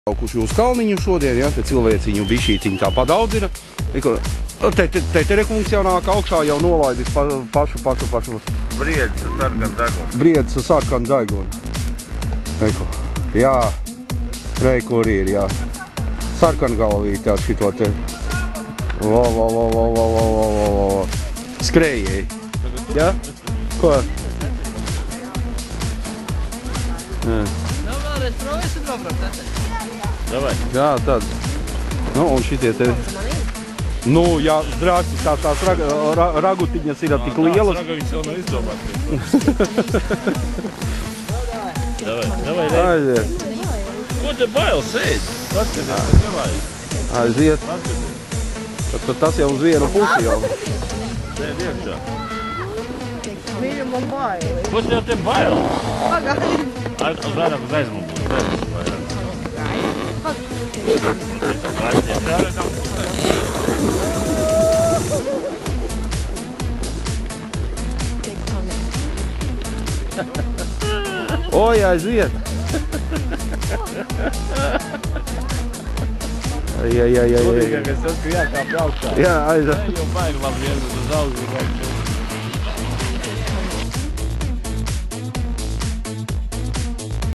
Braukuši uz kalniņu šodien, ja, te cilvēciņu bišķītiņu tā padaudzina. Te rekungs augšā jau nolaidis pašu. Briedis ar sarkanu degunu. Briedis ar sarkanu degunu. Eko, jā, kur ir, jā. Sarkanu galvīt, jā, šito te. Skrējēji. Jā? Ko? Davai. Jā, tad. Nu, un šitie te... Nu, jā, zdrasti, tās ragutiņas ir tik lielas. Ragaviņas jau nav izdomāt. Davai, Aiziet. Ko te bailes ēd? Paskatās, davai. Aiziet. Tad tas jau uz vienu pusi jau. Ēd iekšā. Mīļa, man baili. Ko tev te bail? Pagaidi. Vairāk uz aizmuguri. Oi, aiziet! Svarīgākais tas, ka jākāp augšā. Jā, aiziet. Jau baigi labi iet uz augšu.